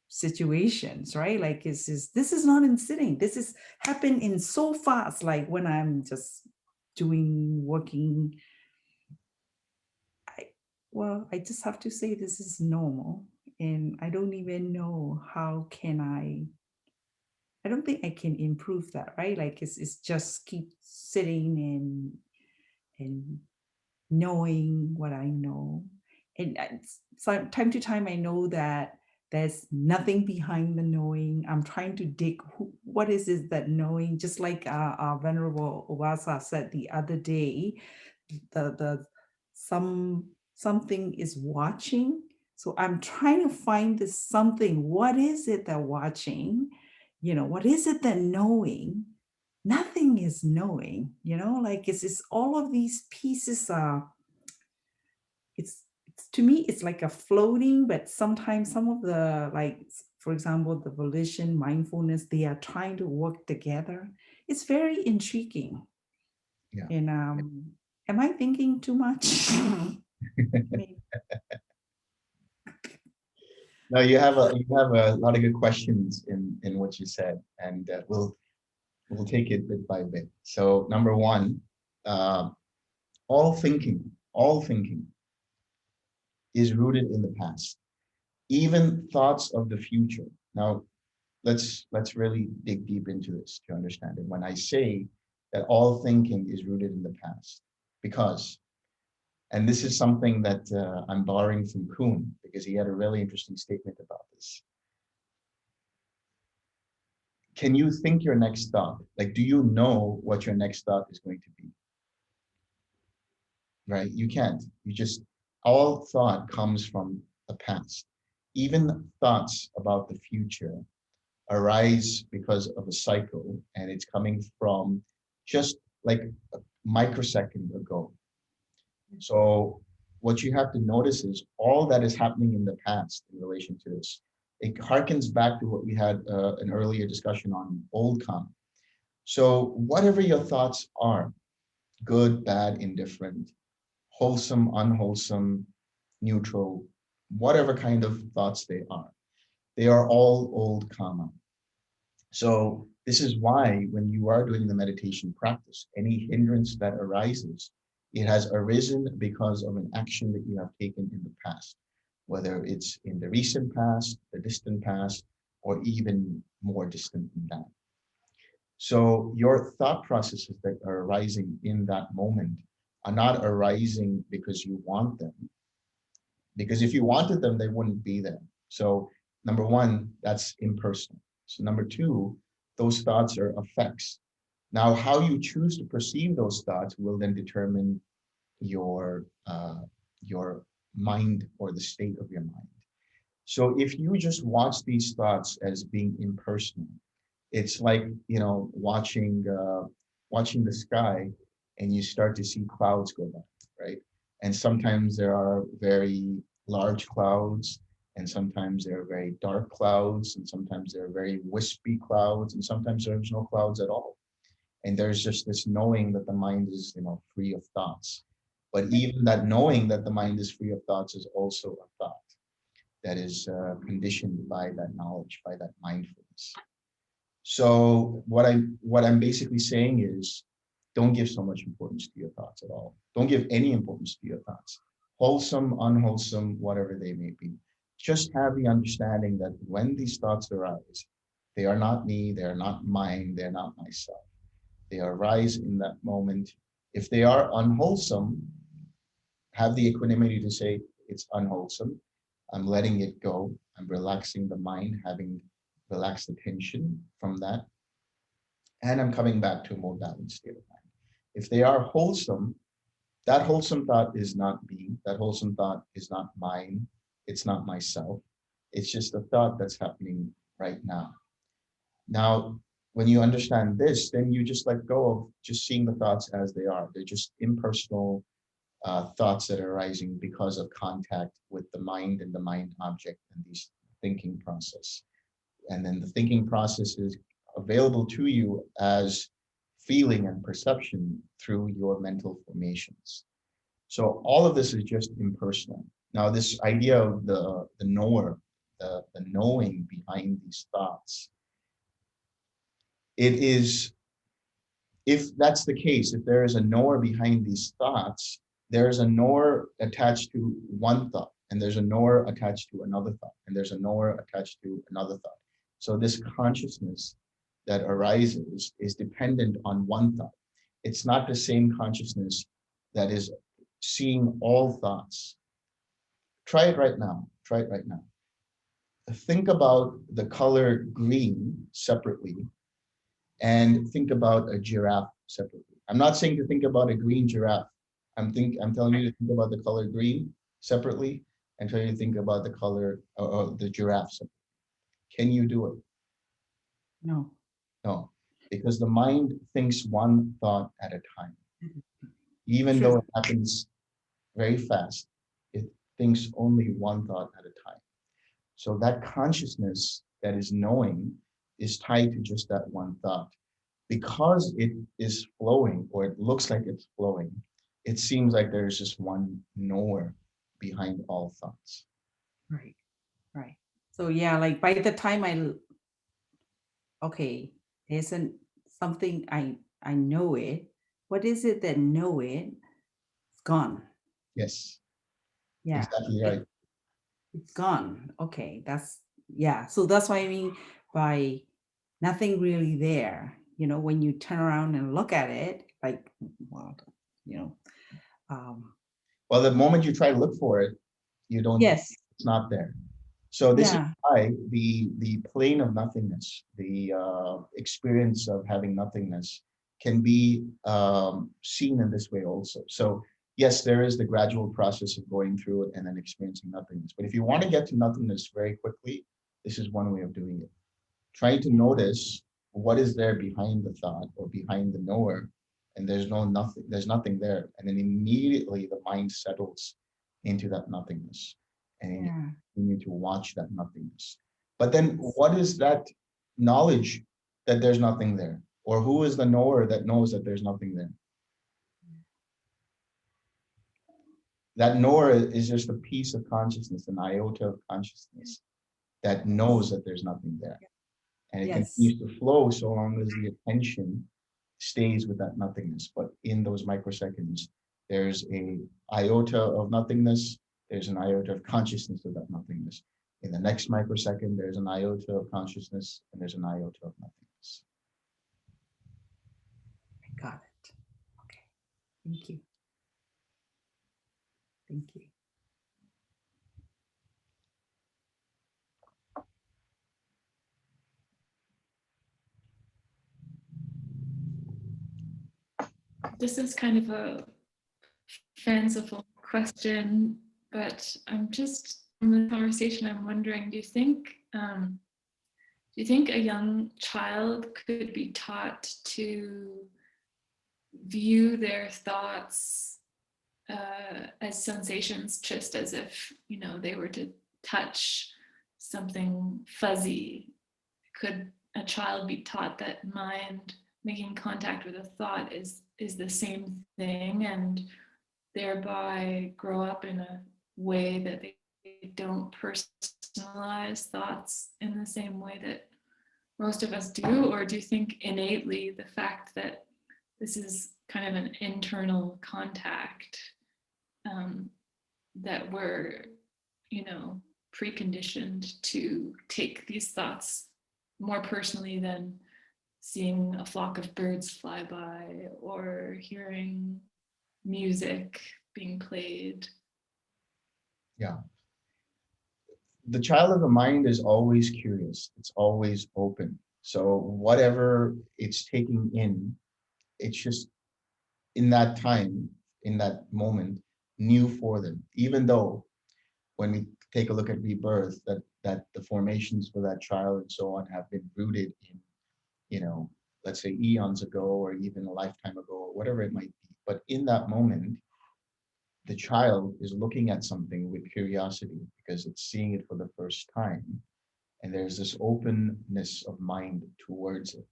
situations, right? Like, this is not in sitting. This is happened in so fast. Like when I'm just working. I just have to say this is normal, and I don't even know how can I don't think I can improve that, right? Like it's just keep sitting and knowing what I know. And so time to time, I know that there's nothing behind the knowing. I'm trying to dig what is it that knowing, just like our Venerable Ovasa said the other day, the something is watching. So I'm trying to find this something. What is it that watching? What is it that knowing? Nothing is knowing, like it's all of these pieces are, it's to me, it's like a floating, but sometimes some of the, like, for example, the volition, mindfulness, they are trying to work together. It's very intriguing. Yeah. And am I thinking too much? Maybe. No, you have a lot of good questions in what you said, and we'll take it bit by bit. So number one, all thinking is rooted in the past, even thoughts of the future. Now, let's really dig deep into this to understand it. When I say that all thinking is rooted in the past, because, and this is something that I'm borrowing from Kuhn, because he had a really interesting statement about this. Can you think your next thought? Like, do you know what your next thought is going to be? Right? You can't. You just, all thought comes from the past. Even thoughts about the future arise because of a cycle, and it's coming from just like a microsecond ago. So what you have to notice is all that is happening in the past in relation to this. It harkens back to what we had an earlier discussion on old karma. So whatever your thoughts are, good, bad, indifferent, wholesome, unwholesome, neutral, whatever kind of thoughts they are all old karma. So this is why when you are doing the meditation practice, any hindrance that arises, it has arisen because of an action that you have taken in the past, whether it's in the recent past, the distant past, or even more distant than that. So your thought processes that are arising in that moment are not arising because you want them. Because if you wanted them, they wouldn't be there. So number one, that's impersonal. So number two, those thoughts are effects. Now, how you choose to perceive those thoughts will then determine your mind or the state of your mind. So if you just watch these thoughts as being impersonal, it's like, watching the sky, and you start to see clouds go by, right? And sometimes there are very large clouds, and sometimes there are very dark clouds, and sometimes there are very wispy clouds, and sometimes there's no clouds at all. And there's just this knowing that the mind is, free of thoughts. But even that knowing that the mind is free of thoughts is also a thought that is conditioned by that knowledge, by that mindfulness. So what I'm basically saying is, don't give so much importance to your thoughts at all. Don't give any importance to your thoughts, wholesome, unwholesome, whatever they may be. Just have the understanding that when these thoughts arise, they are not me, they are not mine, they're not myself. They arise in that moment. If they are unwholesome, have the equanimity to say, it's unwholesome. I'm letting it go. I'm relaxing the mind, having relaxed the tension from that. And I'm coming back to a more balanced state of mind. If they are wholesome, that wholesome thought is not me. That wholesome thought is not mine. It's not myself. It's just a thought that's happening right now. Now, when you understand this, then you just let go of just seeing the thoughts as they are. They're just impersonal thoughts that are arising because of contact with the mind and the mind object and these thinking process. And then the thinking process is available to you as feeling and perception through your mental formations. So all of this is just impersonal. Now, this idea of the knower, the knowing behind these thoughts, it is, if that's the case, if there is a knower behind these thoughts, there is a knower attached to one thought, and there's a knower attached to another thought, and there's a knower attached to another thought. So this consciousness that arises is dependent on one thought. It's not the same consciousness that is seeing all thoughts. Try it right now. Try it right now. Think about the color green separately, and think about a giraffe separately. I'm not saying to think about a green giraffe I'm telling you to think about the color green separately, and trying to think about the color the giraffe separately. Can you do it? No. No, because the mind thinks one thought at a time. Even True. though it happens very fast, it thinks only one thought at a time. So that consciousness that is knowing is tied to just that one thought. Because it is flowing, or it looks like it's flowing, it seems like there's just one knower behind all thoughts. Right. Right. So yeah, like by the time okay, there isn't something I know it. What is it that know it? It's gone. Yes, Yeah. exactly right. It's gone. Okay, yeah. So that's what I mean by nothing really there. When you turn around and look at it, like, well, you know, Well, the moment you try to look for it, you don't. yes, It's not there. So this is yeah, why the plane of nothingness, the experience of having nothingness, can be seen in this way also. So yes, there is the gradual process of going through it and then experiencing nothingness. But if you want to get to nothingness very quickly, this is one way of doing it. Trying to notice what is there behind the thought or behind the knower, and there's nothing there, and then immediately the mind settles into that nothingness, and yeah. you need to watch that nothingness. But then what is that knowledge that there's nothing there? Or who is the knower that knows that there's nothing there? That knower is just a piece of consciousness, an iota of consciousness that knows that there's nothing there. And it Yes. continues to flow so long as the attention stays with that nothingness. But in those microseconds, there's a iota of nothingness, there's an iota of consciousness of that nothingness. In the next microsecond, there's an iota of consciousness, and there's an iota of nothingness. I got it. Okay. Thank you. Thank you. This is kind of a fanciful question, but I'm just from the conversation, I'm wondering, do you think a young child could be taught to view their thoughts as sensations, just as if they were to touch something fuzzy? Could a child be taught that mind making contact with a thought is the same thing, and thereby grow up in a way that they don't personalize thoughts in the same way that most of us do? Or do you think innately the fact that this is kind of an internal contact, that we're preconditioned to take these thoughts more personally than seeing a flock of birds fly by or hearing music being played? Yeah. The child of the mind is always curious. It's always open. So whatever it's taking in, it's just in that time, in that moment, new for them. Even though when we take a look at rebirth, that the formations for that child and so on have been rooted in, let's say eons ago, or even a lifetime ago, or whatever it might be. But in that moment, the child is looking at something with curiosity because it's seeing it for the first time. And there's this openness of mind towards it.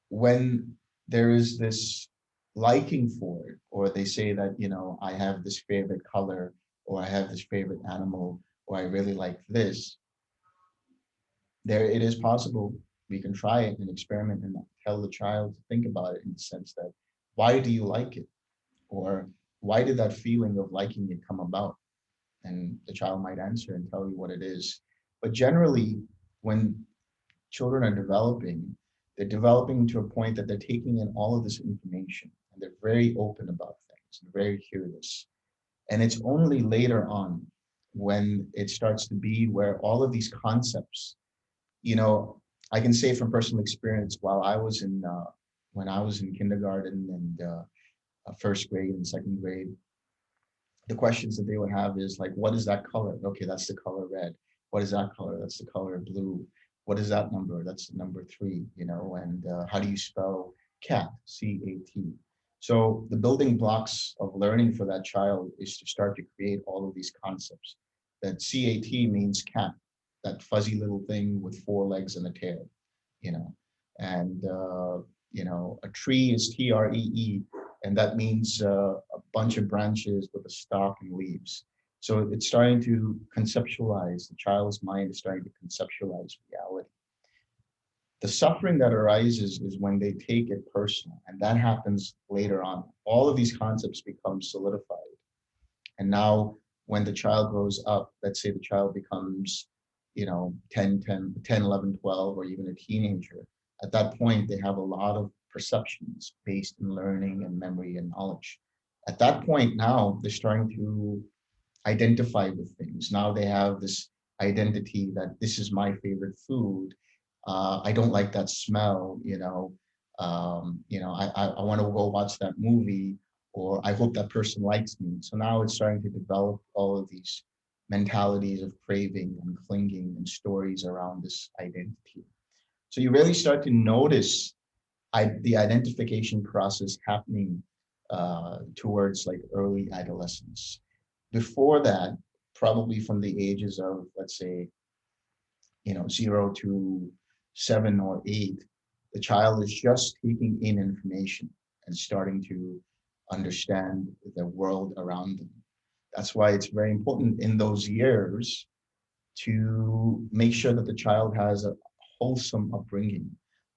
When there is this liking for it, or they say that, I have this favorite color, or I have this favorite animal, or I really like this, there it is possible we can try it and experiment and tell the child to think about it in the sense that, why do you like it? Or why did that feeling of liking it come about? And the child might answer and tell you what it is. But generally, when children are developing, they're developing to a point that they're taking in all of this information and they're very open about things and very curious. And it's only later on when it starts to be where all of these concepts, I can say from personal experience, when I was in kindergarten and first grade and second grade, the questions that they would have is like, what is that color? Okay, that's the color red. What is that color? That's the color blue. What is that number? That's number 3, you know, and how do you spell cat, C-A-T? So the building blocks of learning for that child is to start to create all of these concepts. That C-A-T means cat, that fuzzy little thing with 4 legs and a tail, you know, and, you know, a tree is T-R-E-E, and that means a bunch of branches with a stalk and leaves. So it's starting to conceptualize, the child's mind is starting to conceptualize reality. The suffering that arises is when they take it personal, and that happens later on. All of these concepts become solidified. And now when the child grows up, let's say the child becomes, you know, 10, 11, 12, or even a teenager, at that point, they have a lot of perceptions based in learning and memory and knowledge. At that point now, they're starting to identify with things. Now they have this identity that this is my favorite food. I don't like that smell, you know. I want to go watch that movie, or I hope that person likes me. So now it's starting to develop all of these mentalities of craving and clinging and stories around this identity. So you really start to notice the identification process happening towards like early adolescence. Before that, probably from the ages of, let's say, 0 to 7 or 8, the child is just taking in information and starting to understand the world around them. That's why it's very important in those years to make sure that the child has a wholesome upbringing,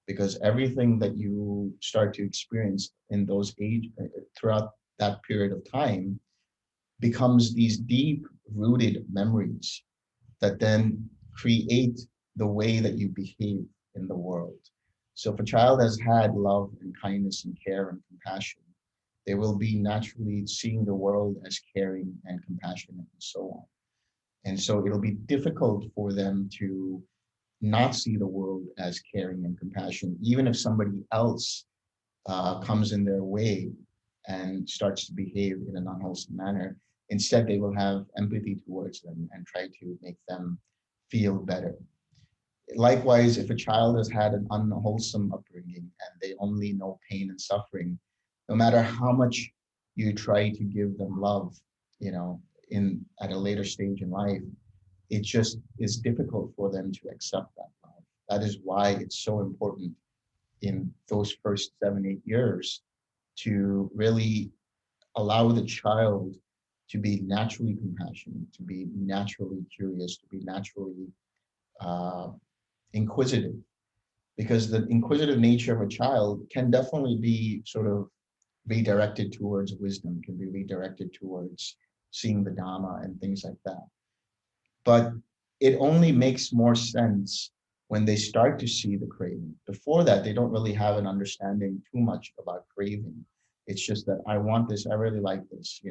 because everything that you start to experience in those age throughout that period of time becomes these deep rooted memories that then create the way that you behave in the world. So if a child has had love and kindness and care and compassion, they will be naturally seeing the world as caring and compassionate and so on. And so it'll be difficult for them to not see the world as caring and compassionate, even if somebody else comes in their way and starts to behave in an unwholesome manner. Instead, they will have empathy towards them and try to make them feel better. Likewise, if a child has had an unwholesome upbringing and they only know pain and suffering, no matter how much you try to give them love, in at a later stage in life, it just is difficult for them to accept that love. That is why it's so important in those first 7, 8 years to really allow the child to be naturally compassionate, to be naturally curious, to be naturally uh, inquisitive, because the inquisitive nature of a child can definitely be sort of redirected towards wisdom, can be redirected towards seeing the Dhamma and things like that. But it only makes more sense when they start to see the craving. Before that, they don't really have an understanding too much about craving. It's just that I want this, I really like this,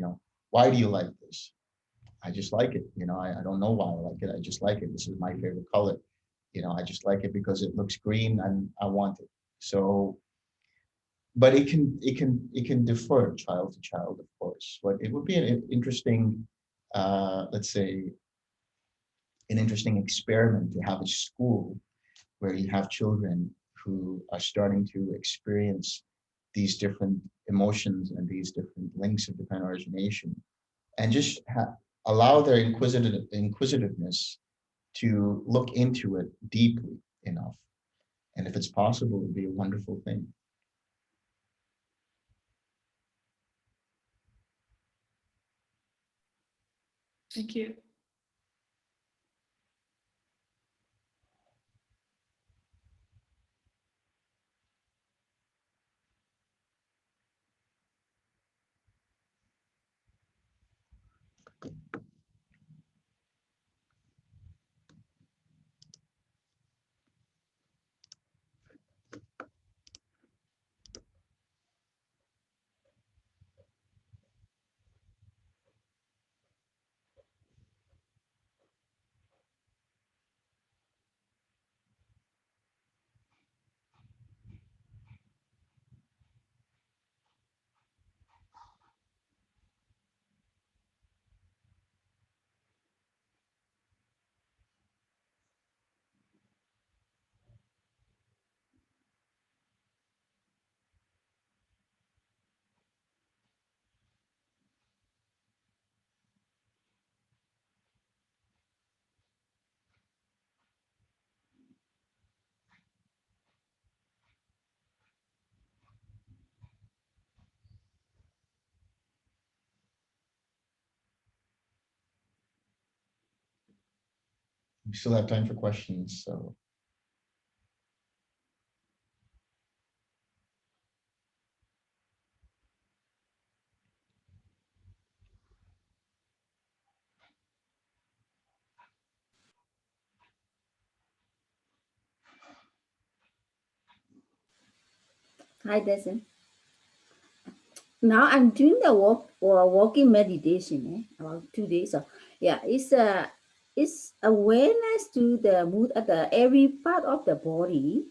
why do you like this? I just like it, I don't know why I like it, I just like it. This is my favorite color. I just like it because it looks green and I want it. So, but it can differ child to child, of course. But it would be an interesting, let's say, an interesting experiment to have a school where you have children who are starting to experience these different emotions and these different links of divine origination, and just allow their inquisitiveness to look into it deeply enough. And if it's possible, it would be a wonderful thing. Thank you. We still have time for questions, so. Hi, Delson. Now I'm doing the walking meditation about 2 days. So yeah, it's awareness to the mood at the every part of the body,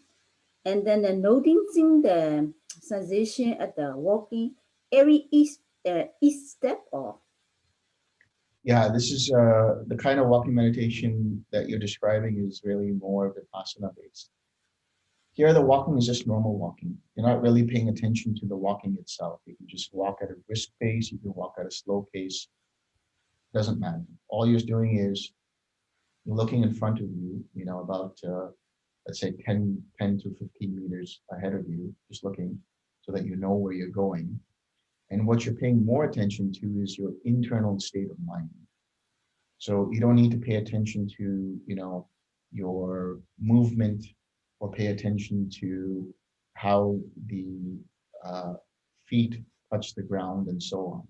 and then noticing the sensation at the walking every each step of. Yeah, this is the kind of walking meditation that you're describing is really more vipassana based. Here, the walking is just normal walking. You're not really paying attention to the walking itself. You can just walk at a brisk pace. You can walk at a slow pace. Doesn't matter. All you're doing is looking in front of you, about, let's say 10 to 15 meters ahead of you, just looking so that you know where you're going. And what you're paying more attention to is your internal state of mind. So you don't need to pay attention to, your movement or pay attention to how the uh, feet touch the ground and so on.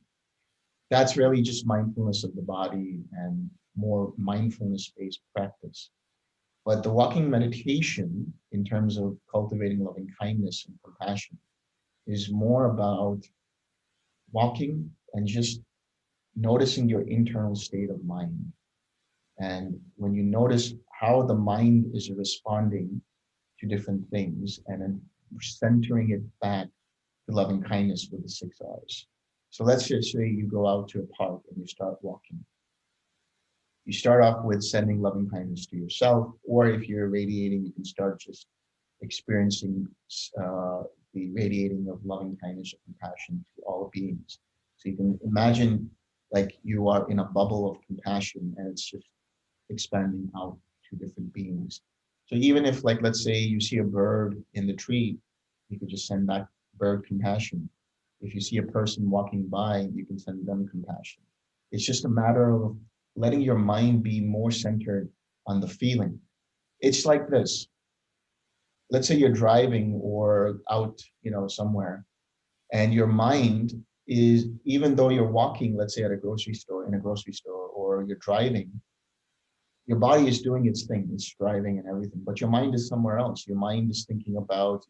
That's really just mindfulness of the body and more mindfulness-based practice. But the walking meditation, in terms of cultivating loving kindness and compassion, is more about walking and just noticing your internal state of mind. And when you notice how the mind is responding to different things and then centering it back to loving kindness with the 6 R's. So let's just say you go out to a park and you start walking. You start off with sending loving kindness to yourself, or if you're radiating, you can start just experiencing the radiating of loving kindness and compassion to all beings. So you can imagine like you are in a bubble of compassion and it's just expanding out to different beings. So even if, like, let's say you see a bird in the tree, you could just send back bird compassion. If you see a person walking by, you can send them compassion. It's just a matter of letting your mind be more centered on the feeling. It's like this. Let's say you're driving or out, somewhere, and your mind is, even though you're walking, let's say at a grocery store, or you're driving, your body is doing its thing, it's driving and everything, but your mind is somewhere else. Your mind is thinking about,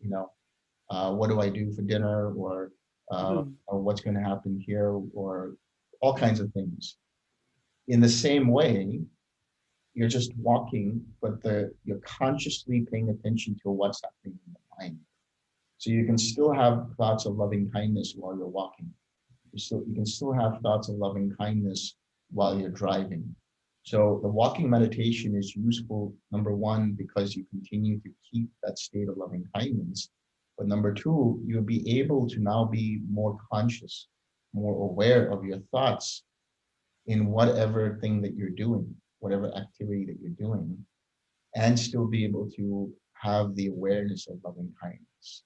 what do I do for dinner, or what's going to happen here, or all kinds of things. In the same way, you're just walking, but you're consciously paying attention to what's happening in the mind. So you can still have thoughts of loving kindness while you're walking. You can still have thoughts of loving kindness while you're driving. So the walking meditation is useful, number one, because you continue to keep that state of loving kindness. But number two, you'll be able to now be more conscious, more aware of your thoughts in whatever thing that you're doing, whatever activity that you're doing, and still be able to have the awareness of loving kindness.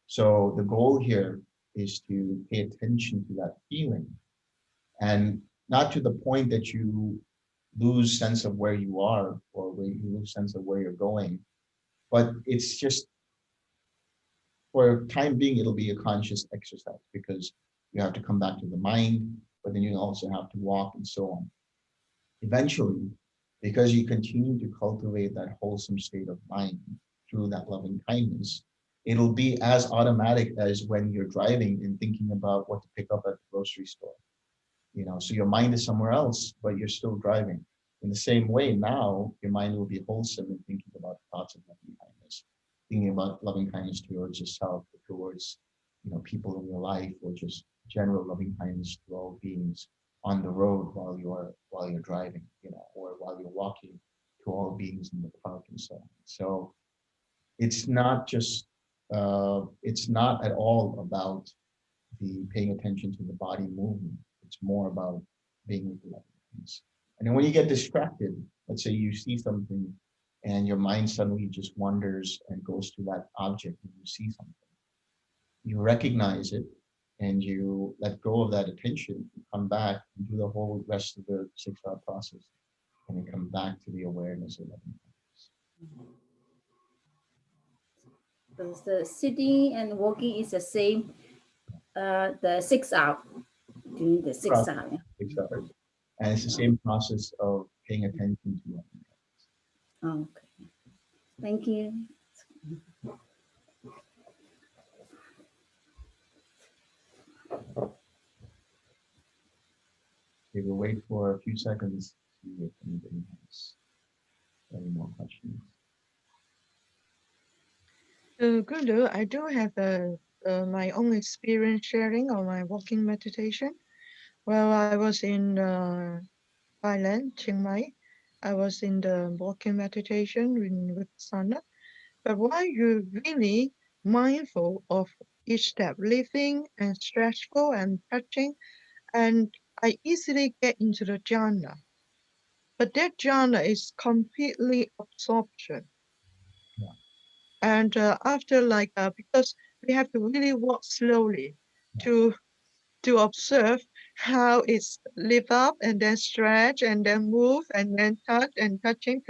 So the goal here is to pay attention to that feeling, and not to the point that you lose sense of where you are or where you lose sense of where you're going, but it's just, for time being, it'll be a conscious exercise because you have to come back to the mind, but then you also have to walk and so on. Eventually, because you continue to cultivate that wholesome state of mind through that loving kindness, it'll be as automatic as when you're driving and thinking about what to pick up at the grocery store. So your mind is somewhere else, but you're still driving. In the same way, now your mind will be wholesome and thinking about thoughts of loving kindness, thinking about loving kindness towards yourself, or towards people in your life, or just general loving kindness to all beings on the road while you're driving, or while you're walking, to all beings in the park and so on. So it's not just it's not at all about the paying attention to the body movement. It's more about being with the loving kindness. And then when you get distracted, let's say you see something and your mind suddenly just wanders and goes to that object and you see something. You recognize it and you let go of that attention, you come back and do the whole rest of the 6 hour process and then come back to the awareness of loving Because the sitting and walking is the same, the 6 hours, during the 6 kindness. hours. 6 hours. And it's the same process of paying attention to loving kindness. Okay. Thank you. We will wait for a few seconds to see if anybody has any more questions. Guru, I do have my own experience sharing on my walking meditation. Well, I was in Thailand, Chiang Mai. I was in the walking meditation with Sana. But while you're really mindful of each step, living and stretchful and touching, and I easily get into the jhana. But that jhana is completely absorption. Yeah. And after because we have to really walk slowly to observe how it's lift up and then stretch and then move and then touch and touching.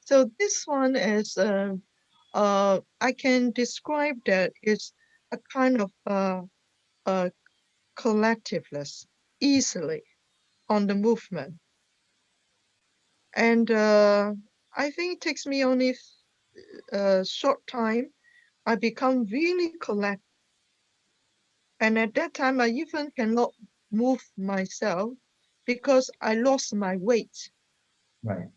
So this one is I can describe that it's a kind of collectiveness easily on the movement. And I think it takes me only a short time. I become really collected. And at that time, I even cannot move myself because I lost my weight. Right.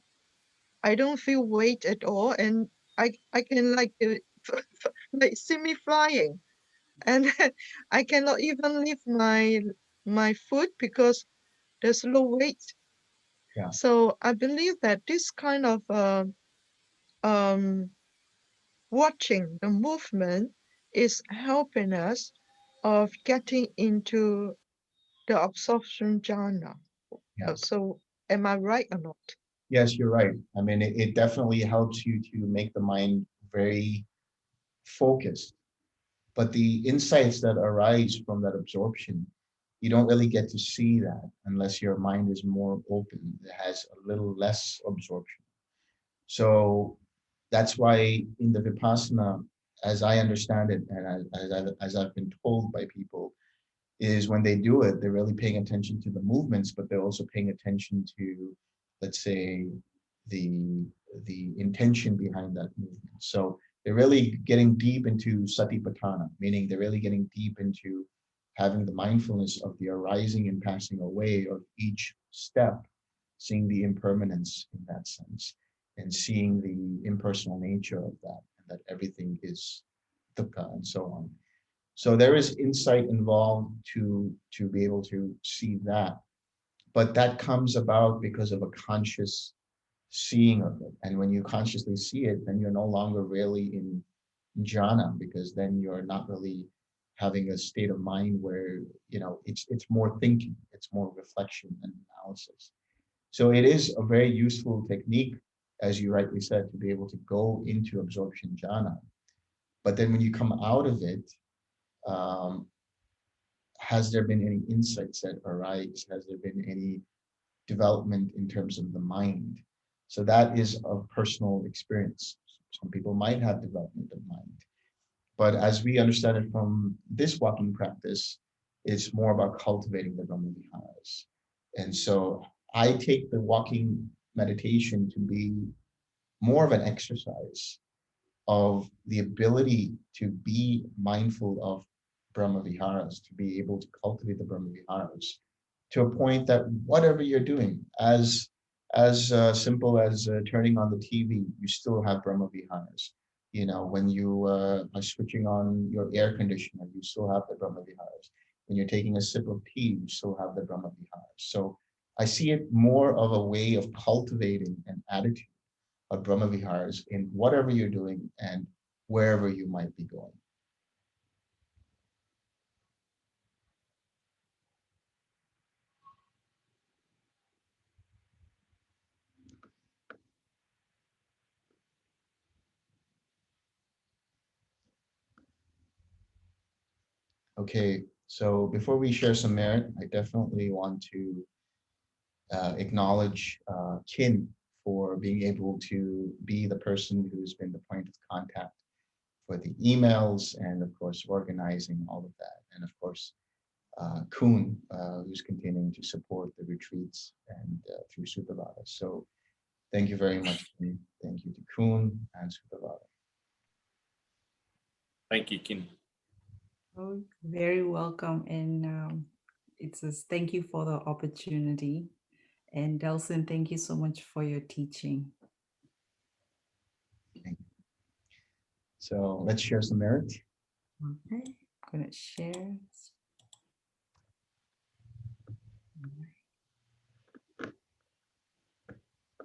I don't feel weight at all. And I can like see me flying. And I cannot even lift my foot because there's low weight. Yeah. So I believe that this kind of um, watching the movement is helping us of getting into the absorption jhana. Yeah. So am I right or not? Yes, you're right. I mean, it definitely helps you to make the mind very focused. But the insights that arise from that absorption, you don't really get to see that unless your mind is more open. It has a little less absorption. So that's why in the Vipassana, as I understand it, and as I've been told by people, is when they do it, they're really paying attention to the movements, but they're also paying attention to, let's say, the intention behind that movement. So they're really getting deep into satipatthana, meaning they're really getting deep into having the mindfulness of the arising and passing away of each step, seeing the impermanence in that sense, and seeing the impersonal nature of that, and that everything is dukkha and so on. So there is insight involved to be able to see that, but that comes about because of a conscious seeing of it. And when you consciously see it, then you're no longer really in jhana, because then you're not really having a state of mind where it's more thinking, it's more reflection and analysis. So it is a very useful technique, as you rightly said, to be able to go into absorption jhana. But then when you come out of it, um, has there been any insights that arise? Has there been any development in terms of the mind? So that is a personal experience. Some people might have development of mind, but as we understand it from this walking practice, it's more about cultivating the Brahma Viharas. And so I take the walking meditation to be more of an exercise of the ability to be mindful of Brahma Viharas, to be able to cultivate the Brahma Viharas to a point that whatever you're doing, as simple as turning on the TV, you still have Brahma Viharas. When you are switching on your air conditioner, you still have the Brahma Viharas. When you're taking a sip of tea, you still have the Brahma Viharas. So I see it more of a way of cultivating an attitude of Brahma Viharas in whatever you're doing and wherever you might be going. Okay, so before we share some merit, I definitely want to acknowledge Kin for being able to be the person who's been the point of contact for the emails and, of course, organizing all of that. And, of course, Kuhn, who's continuing to support the retreats and through Suttavada. So thank you very much, Kin. Thank you to Kuhn and Suttavada. Thank you, Kin. Oh, very welcome. And it's a thank you for the opportunity. And Delson, thank you so much for your teaching. Thank you. So let's share some merit. Okay, I'm going to share.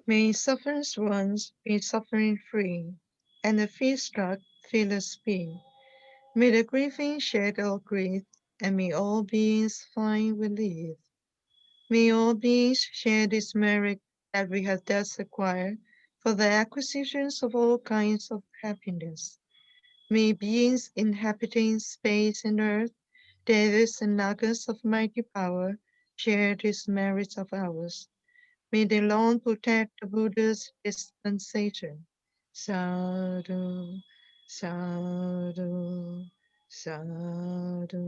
May sufferers ones be suffering free, and the fear-struck fearless be. May the grieving shed all grief, and may all beings find relief. May all beings share this merit that we have thus acquired for the acquisitions of all kinds of happiness. May beings inhabiting space and earth, devas and nagas of mighty power, share these merits of ours. May they long protect the Buddha's dispensation. Sādhu, Sādhu, Sādhu.